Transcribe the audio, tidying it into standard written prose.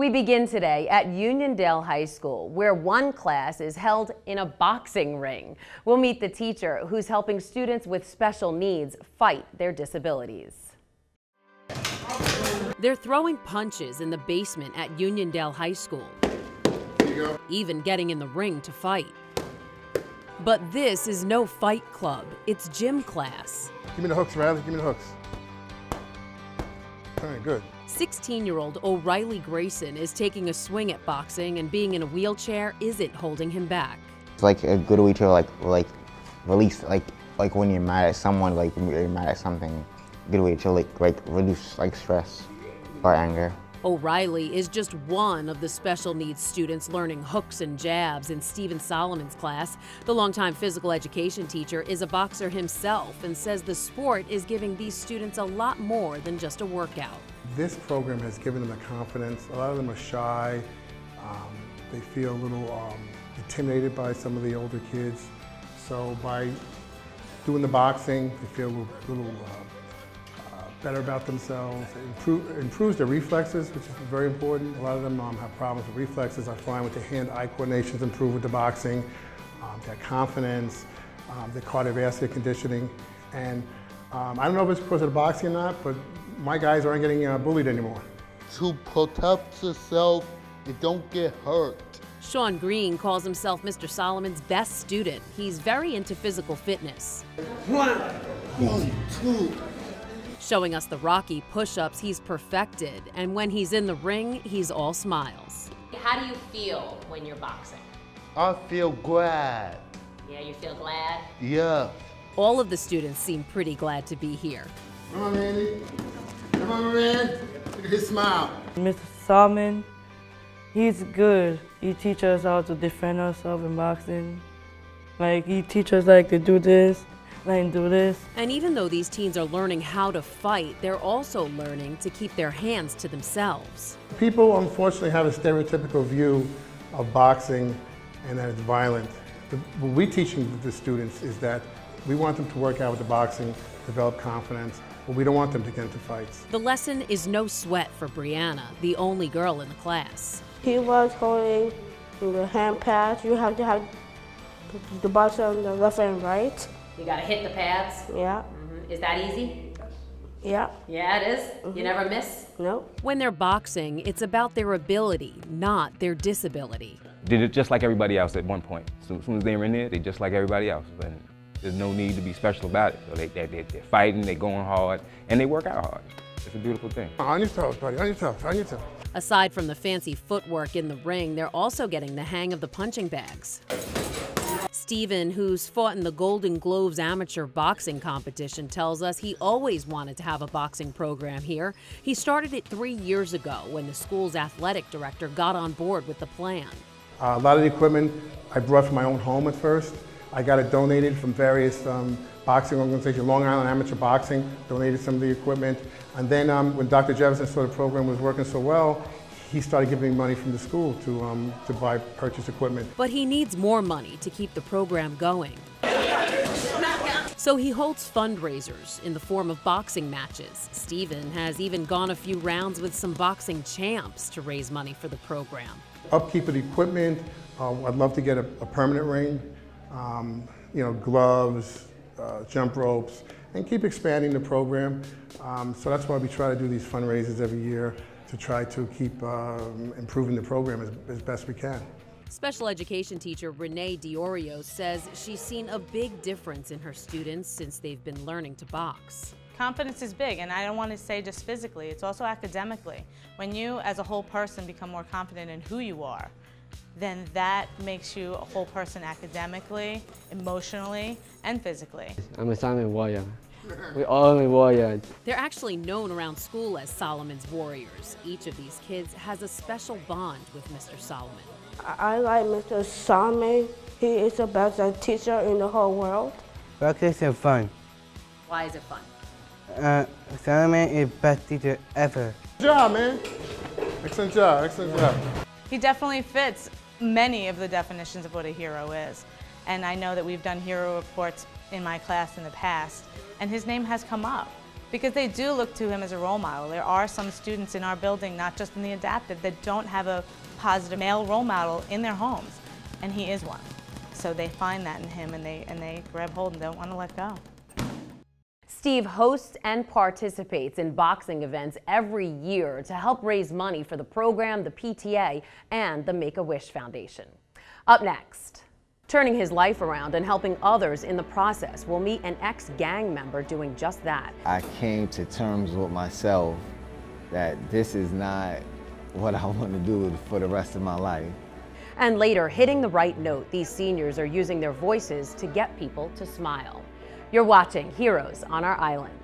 We begin today at Uniondale High School, where one class is held in a boxing ring. We'll meet the teacher who's helping students with special needs fight their disabilities. They're throwing punches in the basement at Uniondale High School, even getting in the ring to fight. But this is no fight club, it's gym class. Give me the hooks, Riley, give me the hooks. All right, good. 16-year-old O'Reilly Grayson is taking a swing at boxing, and being in a wheelchair isn't holding him back. It's like a good way to like release, like when you're mad at someone, like when you're mad at something. Good way to like reduce like stress or anger. O'Reilly is just one of the special needs students learning hooks and jabs in Stephen Solomon's class. The longtime physical education teacher is a boxer himself and says the sport is giving these students a lot more than just a workout. This program has given them the confidence. A lot of them are shy. They feel a little intimidated by some of the older kids. So by doing the boxing, they feel a little better about themselves. It improves their reflexes, which is very important. A lot of them have problems with reflexes. I find with the hand-eye coordinations improve with the boxing, their confidence, their cardiovascular conditioning. And I don't know if it's because of the boxing or not, but my guys aren't getting bullied anymore. To protect yourself and don't get hurt. Sean Green calls himself Mr. Solomon's best student. He's very into physical fitness. One, two. Showing us the Rocky push-ups he's perfected, and when he's in the ring, he's all smiles. How do you feel when you're boxing? I feel glad. Yeah, you feel glad? Yeah. All of the students seem pretty glad to be here. Come on, Randy. Come on, man. Look at his smile. Mr. Solomon, he's good. He teaches us how to defend ourselves in boxing. Like, he teaches us to do this, do this. And even though these teens are learning how to fight, they're also learning to keep their hands to themselves. People, unfortunately, have a stereotypical view of boxing and that it's violent. What we're teaching the students is that we want them to work out with the boxing, develop confidence, but we don't want them to get into fights. The lesson is no sweat for Brianna, the only girl in the class. He was holding the hand pads. You have to have the box on the left and right. You gotta hit the pads? Yeah. Is that easy? Yeah. Yeah, it is? You never miss? No. When they're boxing, it's about their ability, not their disability. Did it just like everybody else at one point. So as soon as they were in there, they just like everybody else. And there's no need to be special about it. So they're fighting, they're going hard, and they work out hard. It's a beautiful thing. On your toes, buddy, on your toes, on your toes. Aside from the fancy footwork in the ring, they're also getting the hang of the punching bags. Stephen, who's fought in the Golden Gloves amateur boxing competition, tells us he always wanted to have a boxing program here. He started it 3 years ago when the school's athletic director got on board with the plan. A lot of the equipment I brought from my own home at first. I got it donated from various boxing organizations. Long Island Amateur Boxing donated some of the equipment. And then when Dr. Jefferson saw the program was working so well, he started giving me money from the school to purchase equipment. But he needs more money to keep the program going. So he holds fundraisers in the form of boxing matches. Stephen has even gone a few rounds with some boxing champs to raise money for the program. Upkeep of the equipment, I'd love to get a permanent ring, gloves, jump ropes, and keep expanding the program. So that's why we try to do these fundraisers every year, to try to keep improving the program as best we can. Special education teacher Renee Diorio says she's seen a big difference in her students since they've been learning to box. Confidence is big, and I don't want to say just physically, it's also academically. When you as a whole person become more confident in who you are, then that makes you a whole person academically, emotionally, and physically. I'm a Solomon warrior. We're all warriors. They're actually known around school as Solomon's Warriors. Each of these kids has a special bond with Mr. Solomon. I like Mr. Solomon. He is the best teacher in the whole world. Practice is fun. Why is it fun? Solomon is the best teacher ever. Good job, man. Excellent job, excellent job. He definitely fits many of the definitions of what a hero is. And I know that we've done hero reports in my class in the past, and his name has come up. because they do look to him as a role model. There are some students in our building, not just in the adaptive, that don't have a positive male role model in their homes, and he is one. So they find that in him, and they grab hold and don't want to let go. Steve hosts and participates in boxing events every year to help raise money for the program, the PTA, and the Make-A-Wish Foundation. Up next, turning his life around and helping others in the process, we'll meet an ex-gang member doing just that. I came to terms with myself that this is not what I want to do for the rest of my life. And later, hitting the right note, these seniors are using their voices to get people to smile. You're watching Heroes on Our Island.